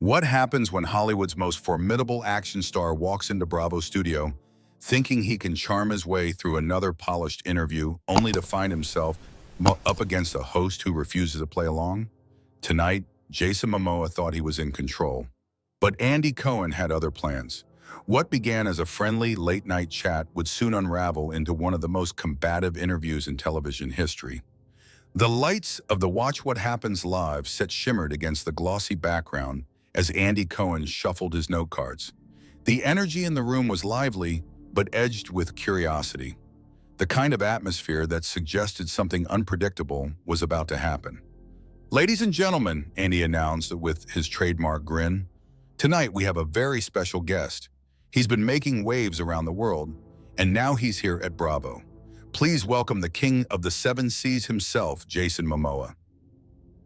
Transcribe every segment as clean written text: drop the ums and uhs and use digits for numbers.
What happens when Hollywood's most formidable action star walks into Bravo's studio, thinking he can charm his way through another polished interview, only to find himself up against a host who refuses to play along? Tonight, Jason Momoa thought he was in control. But Andy Cohen had other plans. What began as a friendly late-night chat would soon unravel into one of the most combative interviews in television history. The lights of the Watch What Happens Live set shimmered against the glossy background as Andy Cohen shuffled his note cards. The energy in the room was lively, but edged with curiosity. The kind of atmosphere that suggested something unpredictable was about to happen. "Ladies and gentlemen," Andy announced with his trademark grin, "tonight we have a very special guest. He's been making waves around the world, and now he's here at Bravo. Please welcome the king of the seven seas himself, Jason Momoa."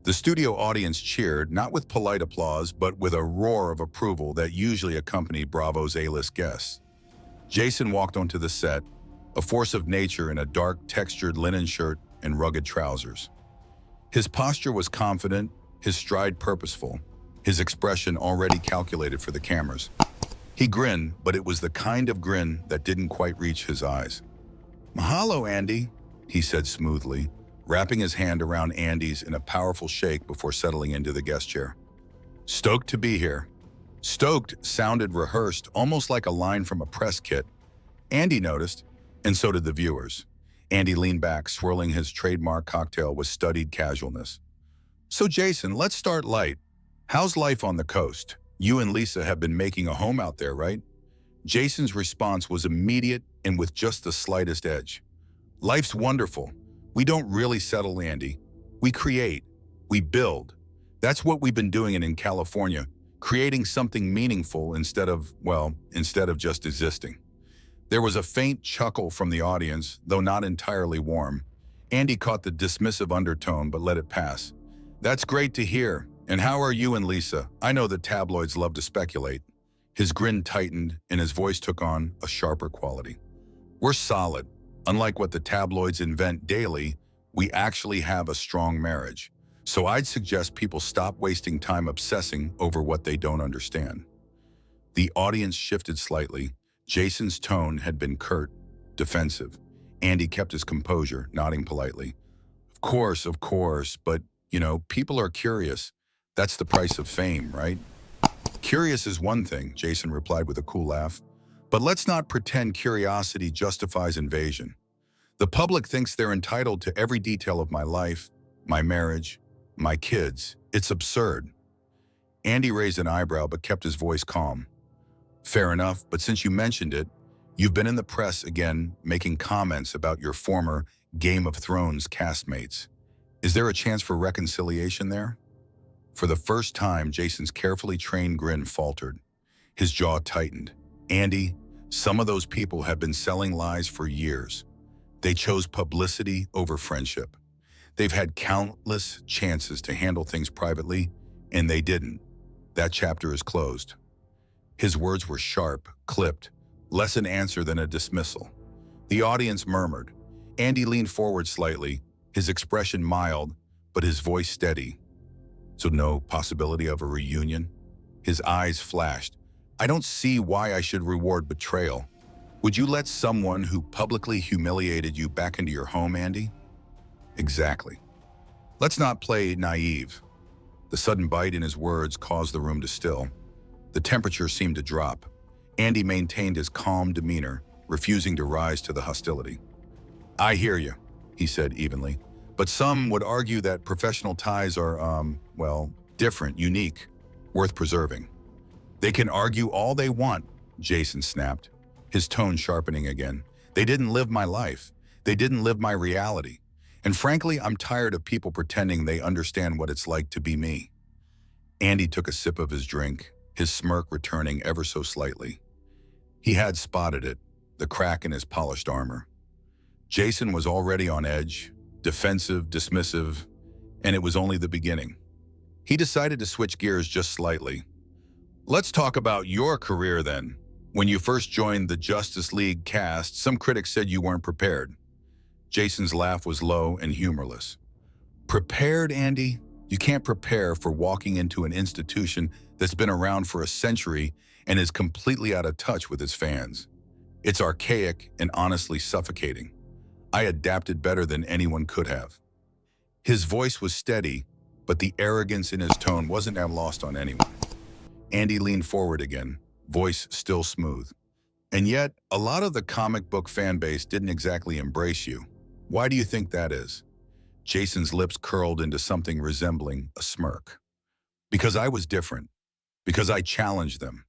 The studio audience cheered, not with polite applause, but with a roar of approval that usually accompanied Bravo's A-list guests. Jason walked onto the set, a force of nature in a dark, textured linen shirt and rugged trousers. His posture was confident, his stride purposeful, his expression already calculated for the cameras. He grinned, but it was the kind of grin that didn't quite reach his eyes. "Mahalo, Andy," he said smoothly, wrapping his hand around Andy's in a powerful shake before settling into the guest chair. "Stoked to be here." Stoked sounded rehearsed, almost like a line from a press kit. Andy noticed, and so did the viewers. Andy leaned back, swirling his trademark cocktail with studied casualness. "So Jason, let's start light. How's life on the coast? You and Lisa have been making a home out there, right?" Jason's response was immediate and with just the slightest edge. "Life's wonderful. We don't really settle, Andy. We create. We build. That's what we've been doing in California, creating something meaningful instead of just existing." There was a faint chuckle from the audience, though not entirely warm. Andy caught the dismissive undertone but let it pass. "That's great to hear. And how are you and Lisa? I know the tabloids love to speculate." His grin tightened and his voice took on a sharper quality. "We're solid. Unlike what the tabloids invent daily, we actually have a strong marriage. So I'd suggest people stop wasting time obsessing over what they don't understand." The audience shifted slightly. Jason's tone had been curt, defensive. Andy kept his composure, nodding politely. Of course, but, people are curious. That's the price of fame, right?" "Curious is one thing," Jason replied with a cool laugh. "But let's not pretend curiosity justifies invasion. The public thinks they're entitled to every detail of my life, my marriage, my kids. It's absurd." Andy raised an eyebrow but kept his voice calm. "Fair enough, but since you mentioned it, you've been in the press again making comments about your former Game of Thrones castmates. Is there a chance for reconciliation there?" For the first time, Jason's carefully trained grin faltered. His jaw tightened. "Andy, some of those people have been selling lies for years. They chose publicity over friendship. They've had countless chances to handle things privately, and they didn't. That chapter is closed." His words were sharp, clipped, less an answer than a dismissal. The audience murmured. Andy leaned forward slightly, his expression mild, but his voice steady. "So no possibility of a reunion?" His eyes flashed. "I don't see why I should reward betrayal. Would you let someone who publicly humiliated you back into your home, Andy?" "Exactly. Let's not play naive." The sudden bite in his words caused the room to still. The temperature seemed to drop. Andy maintained his calm demeanor, refusing to rise to the hostility. "I hear you," he said evenly. "But some would argue that professional ties are, different, unique, worth preserving." "They can argue all they want," Jason snapped, his tone sharpening again. "They didn't live my life. They didn't live my reality. And frankly, I'm tired of people pretending they understand what it's like to be me." Andy took a sip of his drink, his smirk returning ever so slightly. He had spotted it, the crack in his polished armor. Jason was already on edge, defensive, dismissive, and it was only the beginning. He decided to switch gears just slightly. "Let's talk about your career then. When you first joined the Justice League cast, some critics said you weren't prepared." Jason's laugh was low and humorless. "Prepared, Andy? You can't prepare for walking into an institution that's been around for a century and is completely out of touch with its fans. It's archaic and honestly suffocating. I adapted better than anyone could have. His voice was steady, but the arrogance in his tone wasn't lost on anyone. Andy leaned forward again, voice still smooth. And yet, a lot of the comic book fan base didn't exactly embrace you. Why do you think that is? Jason's lips curled into something resembling a smirk. Because I was different. Because I challenged them.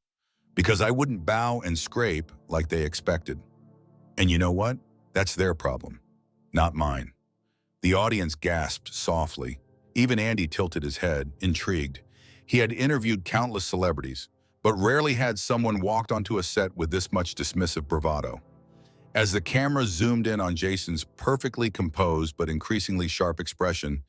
Because I wouldn't bow and scrape like they expected. And you know what? That's their problem, not mine. The audience gasped softly. Even Andy tilted his head, intrigued. He had interviewed countless celebrities, but rarely had someone walked onto a set with this much dismissive bravado. As the camera zoomed in on Jason's perfectly composed but increasingly sharp expression,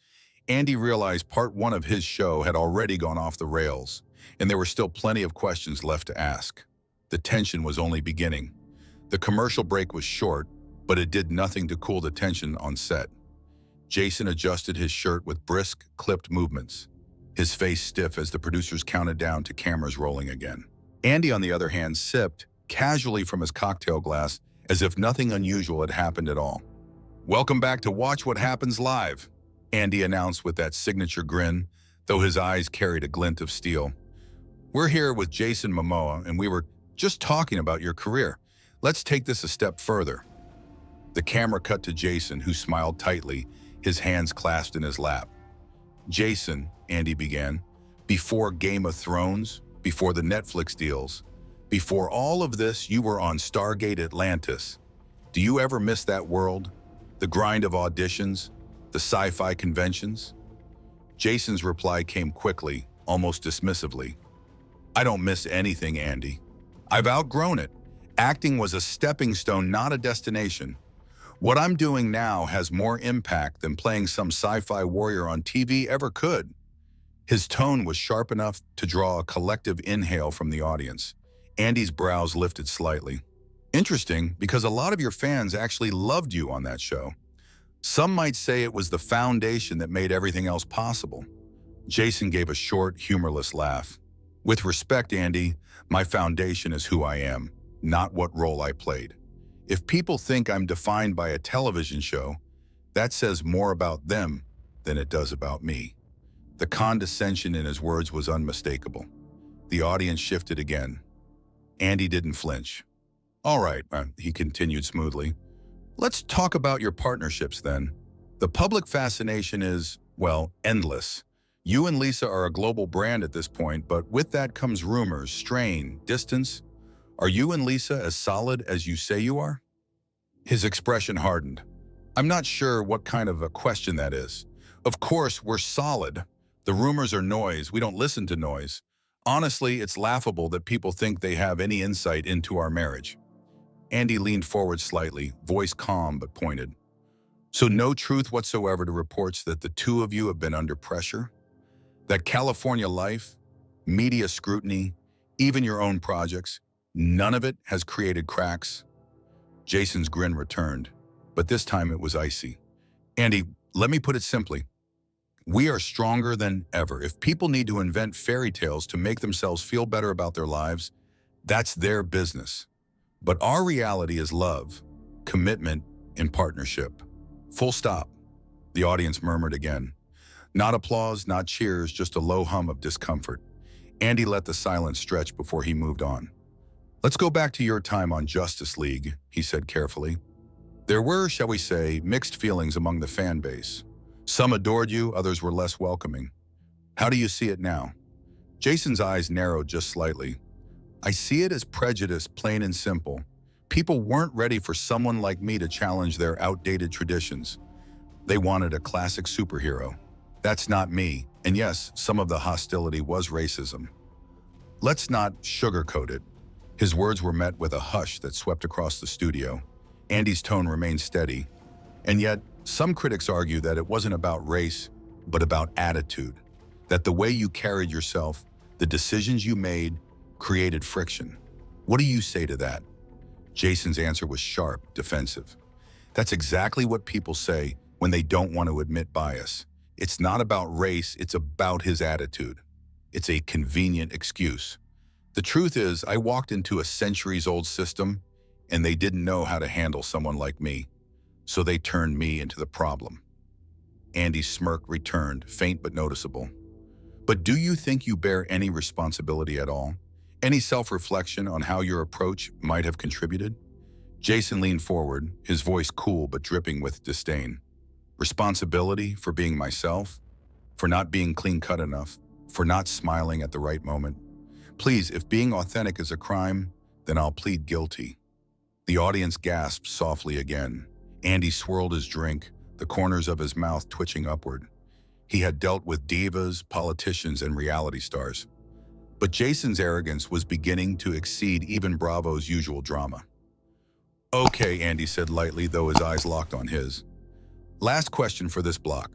Andy realized part one of his show had already gone off the rails, and there were still plenty of questions left to ask. The tension was only beginning. The commercial break was short, but it did nothing to cool the tension on set. Jason adjusted his shirt with brisk, clipped movements, his face stiff as the producers counted down to cameras rolling again. Andy, on the other hand, sipped casually from his cocktail glass as if nothing unusual had happened at all. "Welcome back to Watch What Happens Live," Andy announced with that signature grin, though his eyes carried a glint of steel. "We're here with Jason Momoa, and we were just talking about your career. Let's take this a step further." The camera cut to Jason, who smiled tightly, his hands clasped in his lap. "Jason," Andy began, "before Game of Thrones, before the Netflix deals, before all of this, you were on Stargate Atlantis. Do you ever miss that world? The grind of auditions, the sci-fi conventions?" Jason's reply came quickly, almost dismissively. "I don't miss anything, Andy. I've outgrown it. Acting was a stepping stone, not a destination. What I'm doing now has more impact than playing some sci-fi warrior on TV ever could." His tone was sharp enough to draw a collective inhale from the audience. Andy's brows lifted slightly. "Interesting, because a lot of your fans actually loved you on that show. Some might say it was the foundation that made everything else possible." Jason gave a short, humorless laugh. "With respect, Andy, my foundation is who I am, not what role I played. If people think I'm defined by a television show, that says more about them than it does about me." The condescension in his words was unmistakable. The audience shifted again. Andy didn't flinch. "All right," he continued smoothly. "Let's talk about your partnerships then. The public fascination is, well, endless. You and Lisa are a global brand at this point, but with that comes rumors, strain, distance. Are you and Lisa as solid as you say you are?" His expression hardened. "I'm not sure what kind of a question that is. Of course, we're solid. The rumors are noise. We don't listen to noise. Honestly, it's laughable that people think they have any insight into our marriage." Andy leaned forward slightly, voice calm but pointed. "So no truth whatsoever to reports that the two of you have been under pressure? That California life, media scrutiny, even your own projects, none of it has created cracks?" Jason's grin returned, but this time it was icy. "Andy, let me put it simply. We are stronger than ever. If people need to invent fairy tales to make themselves feel better about their lives, that's their business. But our reality is love, commitment, and partnership. Full stop." The audience murmured again. Not applause, not cheers, just a low hum of discomfort. Andy let the silence stretch before he moved on. "Let's go back to your time on Justice League," he said carefully. "There were, shall we say, mixed feelings among the fan base. Some adored you, others were less welcoming. How do you see it now?" Jason's eyes narrowed just slightly. "I see it as prejudice, plain and simple. People weren't ready for someone like me to challenge their outdated traditions. They wanted a classic superhero. That's not me, and yes, some of the hostility was racism. Let's not sugarcoat it." His words were met with a hush that swept across the studio. Andy's tone remained steady. "And yet, some critics argue that it wasn't about race, but about attitude. That the way you carried yourself, the decisions you made, created friction. What do you say to that?" Jason's answer was sharp, defensive. "That's exactly what people say when they don't want to admit bias. It's not about race, it's about his attitude. It's a convenient excuse. The truth is, I walked into a centuries-old system, and they didn't know how to handle someone like me, so they turned me into the problem. Andy's smirk returned, faint but noticeable. But do you think you bear any responsibility at all? Any self-reflection on how your approach might have contributed? Jason leaned forward, his voice cool but dripping with disdain. Responsibility for being myself? For not being clean-cut enough? For not smiling at the right moment? Please, if being authentic is a crime, then I'll plead guilty. The audience gasped softly again. Andy swirled his drink, the corners of his mouth twitching upward. He had dealt with divas, politicians, and reality stars. But Jason's arrogance was beginning to exceed even Bravo's usual drama. Okay, Andy said lightly, though his eyes locked on his. Last question for this block.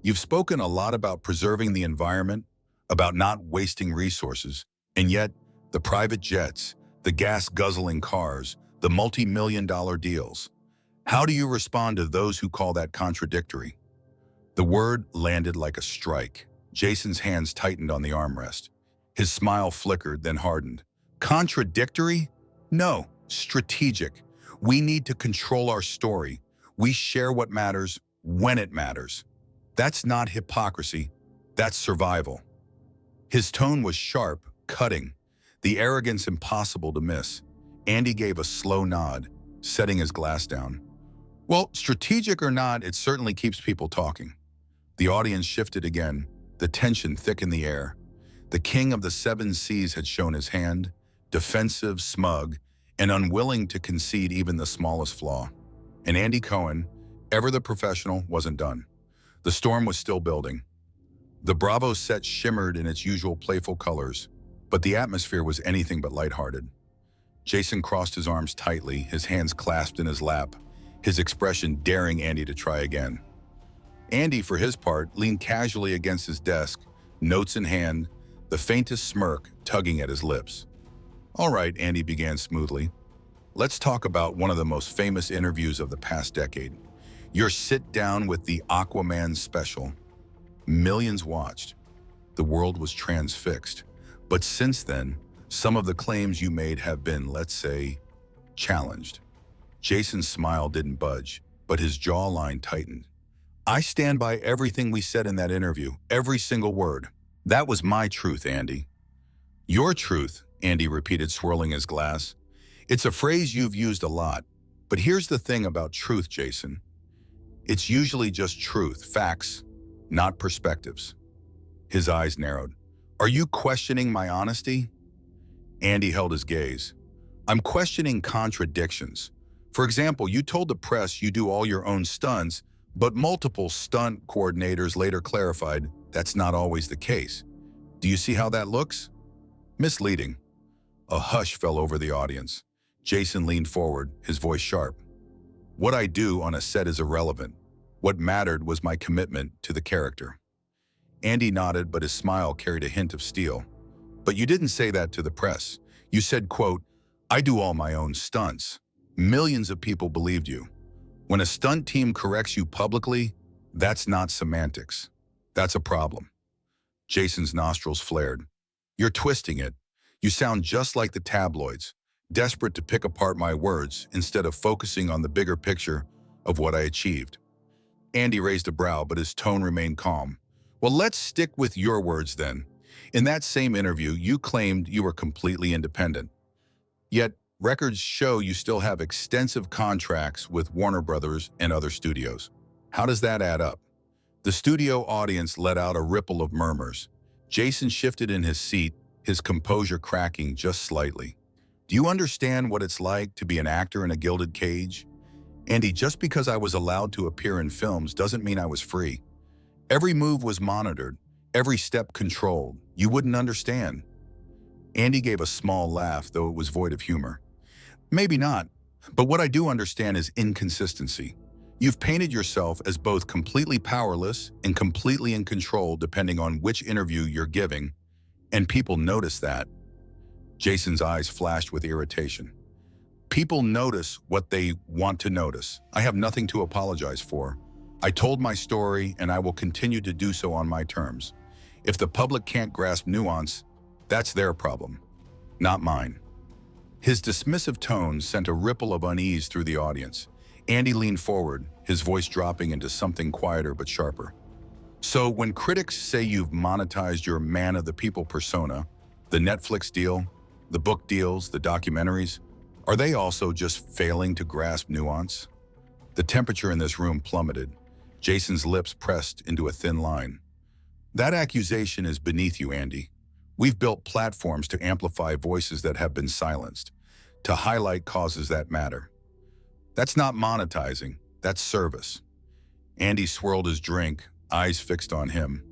You've spoken a lot about preserving the environment, about not wasting resources, and yet the private jets, the gas-guzzling cars, the multi-million-dollar deals. How do you respond to those who call that contradictory? The word landed like a strike. Jason's hands tightened on the armrest. His smile flickered, then hardened. Contradictory? No, strategic. We need to control our story. We share what matters when it matters. That's not hypocrisy. That's survival. His tone was sharp, cutting, the arrogance impossible to miss. Andy gave a slow nod, setting his glass down. Well, strategic or not, it certainly keeps people talking. The audience shifted again, the tension thick in the air. The king of the seven seas had shown his hand, defensive, smug, and unwilling to concede even the smallest flaw. And Andy Cohen, ever the professional, wasn't done. The storm was still building. The Bravo set shimmered in its usual playful colors, but the atmosphere was anything but lighthearted. Jason crossed his arms tightly, his hands clasped in his lap, his expression daring Andy to try again. Andy, for his part, leaned casually against his desk, notes in hand, the faintest smirk tugging at his lips. All right, Andy began smoothly. Let's talk about one of the most famous interviews of the past decade. Your sit-down with the Aquaman special. Millions watched. The world was transfixed. But since then, some of the claims you made have been, let's say, challenged. Jason's smile didn't budge, but his jawline tightened. I stand by everything we said in that interview, every single word. That was my truth, Andy. Your truth, Andy repeated, swirling his glass. It's a phrase you've used a lot, but here's the thing about truth, Jason. It's usually just truth, facts, not perspectives. His eyes narrowed. Are you questioning my honesty? Andy held his gaze. I'm questioning contradictions. For example, you told the press you do all your own stunts, but multiple stunt coordinators later clarified that's not always the case. Do you see how that looks? Misleading. A hush fell over the audience. Jason leaned forward, his voice sharp. What I do on a set is irrelevant. What mattered was my commitment to the character. Andy nodded, but his smile carried a hint of steel. But you didn't say that to the press. You said, quote, I do all my own stunts. Millions of people believed you. When a stunt team corrects you publicly, that's not semantics. That's a problem. Jason's nostrils flared. You're twisting it. You sound just like the tabloids, desperate to pick apart my words instead of focusing on the bigger picture of what I achieved. Andy raised a brow, but his tone remained calm. Well, let's stick with your words then. In that same interview, you claimed you were completely independent. Yet, records show you still have extensive contracts with Warner Brothers and other studios. How does that add up? The studio audience let out a ripple of murmurs. Jason shifted in his seat, his composure cracking just slightly. Do you understand what it's like to be an actor in a gilded cage? Andy, just because I was allowed to appear in films doesn't mean I was free. Every move was monitored, every step controlled. You wouldn't understand. Andy gave a small laugh, though it was void of humor. Maybe not, but what I do understand is inconsistency. You've painted yourself as both completely powerless and completely in control depending on which interview you're giving, and people notice that. Jason's eyes flashed with irritation. People notice what they want to notice. I have nothing to apologize for. I told my story, and I will continue to do so on my terms. If the public can't grasp nuance, that's their problem, not mine. His dismissive tone sent a ripple of unease through the audience. Andy leaned forward, his voice dropping into something quieter but sharper. So when critics say you've monetized your man of the people persona, the Netflix deal, the book deals, the documentaries, are they also just failing to grasp nuance? The temperature in this room plummeted. Jason's lips pressed into a thin line. That accusation is beneath you, Andy. We've built platforms to amplify voices that have been silenced, to highlight causes that matter. That's not monetizing, that's service. Andy swirled his drink, eyes fixed on him.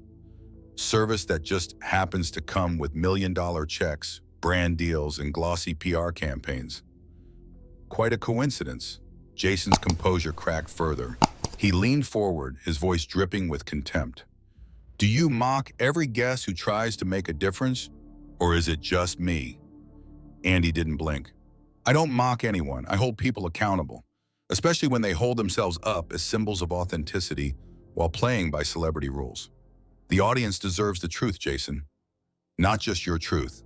Service that just happens to come with million-dollar checks, brand deals, and glossy PR campaigns. Quite a coincidence. Jason's composure cracked further. He leaned forward, his voice dripping with contempt. Do you mock every guest who tries to make a difference, or is it just me? Andy didn't blink. I don't mock anyone. I hold people accountable, especially when they hold themselves up as symbols of authenticity while playing by celebrity rules. The audience deserves the truth, Jason. Not just your truth.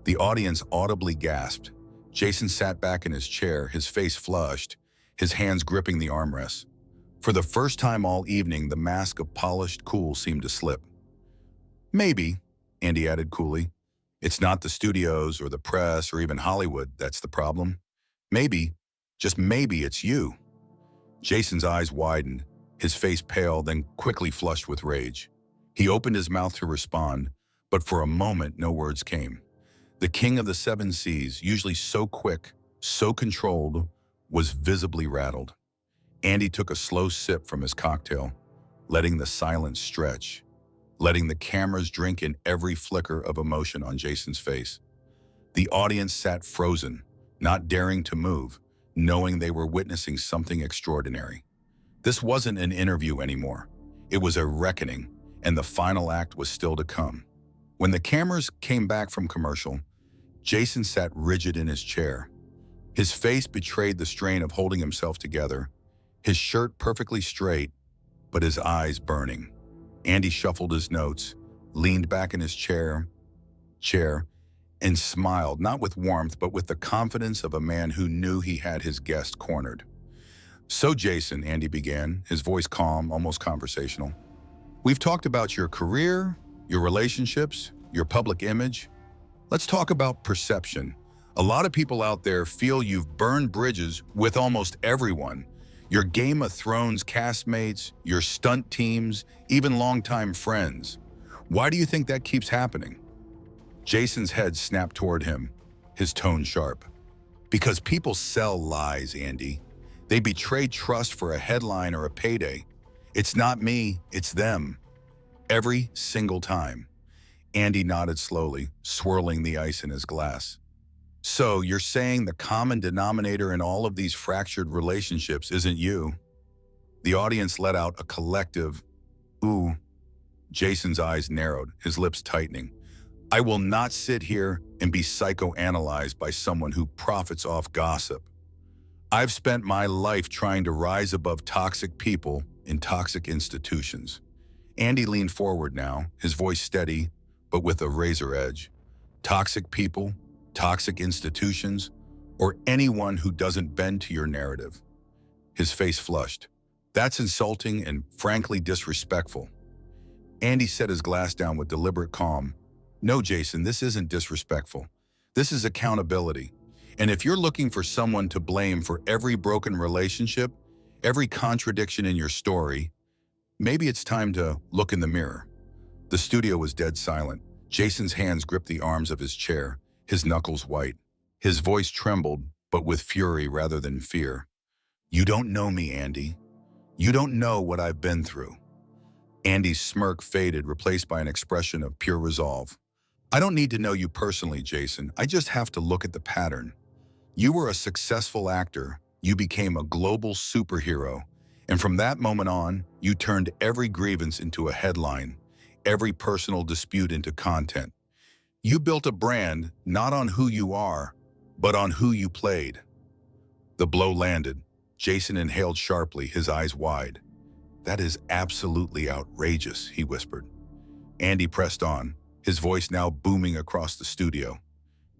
The audience audibly gasped. Jason sat back in his chair, his face flushed, his hands gripping the armrests. For the first time all evening, the mask of polished cool seemed to slip. Maybe, Andy added coolly, it's not the studios or the press or even Hollywood that's the problem. Maybe, just maybe it's you. Jason's eyes widened, his face pale, then quickly flushed with rage. He opened his mouth to respond, but for a moment no words came. The king of the seven seas, usually so quick, so controlled, was visibly rattled. Andy took a slow sip from his cocktail, letting the silence stretch, letting the cameras drink in every flicker of emotion on Jason's face. The audience sat frozen, not daring to move, knowing they were witnessing something extraordinary. This wasn't an interview anymore. It was a reckoning, and the final act was still to come. When the cameras came back from commercial, Jason sat rigid in his chair. His face betrayed the strain of holding himself together, his shirt perfectly straight, but his eyes burning. Andy shuffled his notes, leaned back in his chair, and smiled, not with warmth, but with the confidence of a man who knew he had his guest cornered. So Jason, Andy began, his voice calm, almost conversational. We've talked about your career, your relationships, your public image. Let's talk about perception. A lot of people out there feel you've burned bridges with almost everyone. Your Game of Thrones castmates, your stunt teams, even longtime friends. Why do you think that keeps happening? Jason's head snapped toward him, his tone sharp. Because people sell lies, Andy. They betray trust for a headline or a payday. It's not me, it's them. Every single time. Andy nodded slowly, swirling the ice in his glass. So you're saying the common denominator in all of these fractured relationships isn't you? The audience let out a collective, ooh. Jason's eyes narrowed, his lips tightening. I will not sit here and be psychoanalyzed by someone who profits off gossip. I've spent my life trying to rise above toxic people in toxic institutions. Andy leaned forward now, his voice steady, but with a razor edge. Toxic people, toxic institutions, or anyone who doesn't bend to your narrative. His face flushed. That's insulting and frankly disrespectful. Andy set his glass down with deliberate calm. No, Jason, this isn't disrespectful. This is accountability. And if you're looking for someone to blame for every broken relationship, every contradiction in your story, maybe it's time to look in the mirror. The studio was dead silent. Jason's hands gripped the arms of his chair, his knuckles white. His voice trembled, but with fury rather than fear. You don't know me, Andy. You don't know what I've been through. Andy's smirk faded, replaced by an expression of pure resolve. I don't need to know you personally, Jason. I just have to look at the pattern. You were a successful actor. You became a global superhero. And from that moment on, you turned every grievance into a headline, every personal dispute into content. You built a brand not on who you are, but on who you played. The blow landed. Jason inhaled sharply, his eyes wide. That is absolutely outrageous, he whispered. Andy pressed on, his voice now booming across the studio.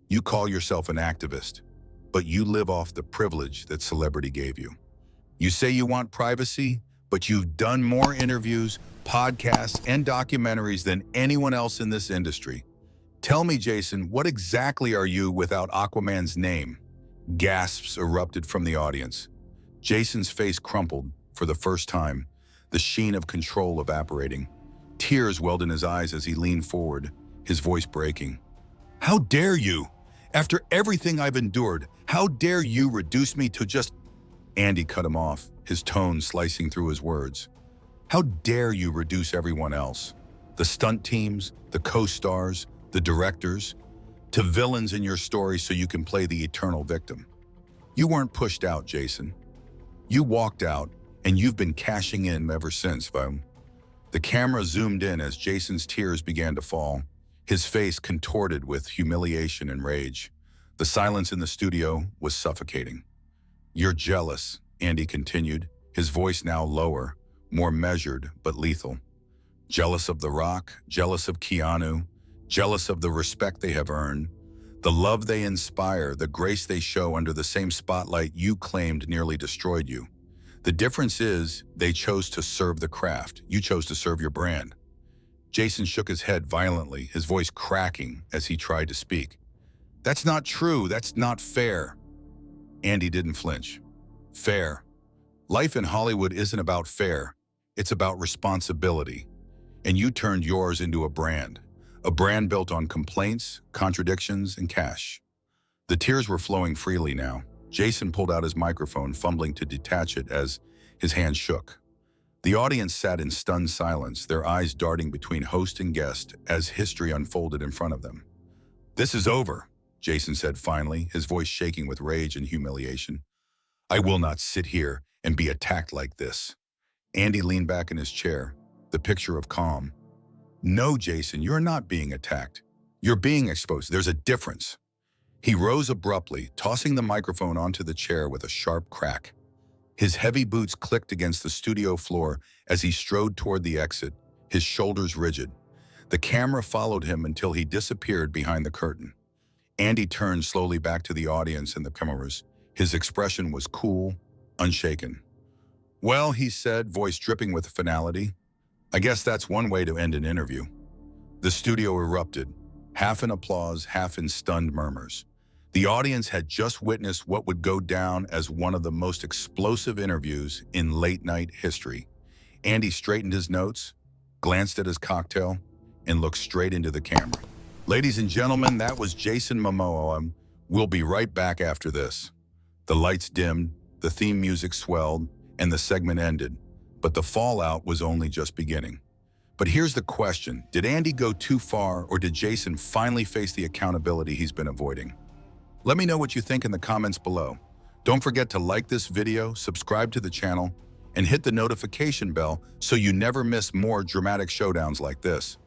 You call yourself an activist, but you live off the privilege that celebrity gave you. You say you want privacy, but you've done more interviews, podcasts, and documentaries than anyone else in this industry. Tell me, Jason, what exactly are you without Aquaman's name? Gasps erupted from the audience. Jason's face crumpled for the first time, the sheen of control evaporating. Tears welled in his eyes as he leaned forward, his voice breaking. How dare you? After everything I've endured, how dare you reduce me to just... Andy cut him off, his tone slicing through his words. How dare you reduce everyone else? The stunt teams, the co-stars, the directors, to villains in your story so you can play the eternal victim. You weren't pushed out, Jason. You walked out, and you've been cashing in ever since, Vom. The camera zoomed in as Jason's tears began to fall, his face contorted with humiliation and rage. The silence in the studio was suffocating. You're jealous, Andy continued, his voice now lower, more measured but lethal. Jealous of The Rock, jealous of Keanu, jealous of the respect they have earned, the love they inspire, the grace they show under the same spotlight you claimed nearly destroyed you. The difference is they chose to serve the craft. You chose to serve your brand. Jason shook his head violently, his voice cracking as he tried to speak. That's not true. That's not fair. Andy didn't flinch. Fair. Life in Hollywood isn't about fair. It's about responsibility. And you turned yours into a brand built on complaints, contradictions, and cash. The tears were flowing freely now. Jason pulled out his microphone, fumbling to detach it as his hand shook. The audience sat in stunned silence, their eyes darting between host and guest as history unfolded in front of them. This is over, Jason said finally, his voice shaking with rage and humiliation. I will not sit here and be attacked like this. Andy leaned back in his chair, the picture of calm. No, Jason, you're not being attacked. You're being exposed. There's a difference. He rose abruptly, tossing the microphone onto the chair with a sharp crack. His heavy boots clicked against the studio floor as he strode toward the exit, his shoulders rigid. The camera followed him until he disappeared behind the curtain. Andy turned slowly back to the audience and the cameras. His expression was cool, unshaken. Well, he said, voice dripping with finality, I guess that's one way to end an interview. The studio erupted, half in applause, half in stunned murmurs. The audience had just witnessed what would go down as one of the most explosive interviews in late-night history. Andy straightened his notes, glanced at his cocktail, and looked straight into the camera. Ladies and gentlemen, that was Jason Momoa. We'll be right back after this. The lights dimmed, the theme music swelled, and the segment ended. But the fallout was only just beginning. But here's the question. Did Andy go too far, or did Jason finally face the accountability he's been avoiding? Let me know what you think in the comments below. Don't forget to like this video, subscribe to the channel, and hit the notification bell so you never miss more dramatic showdowns like this.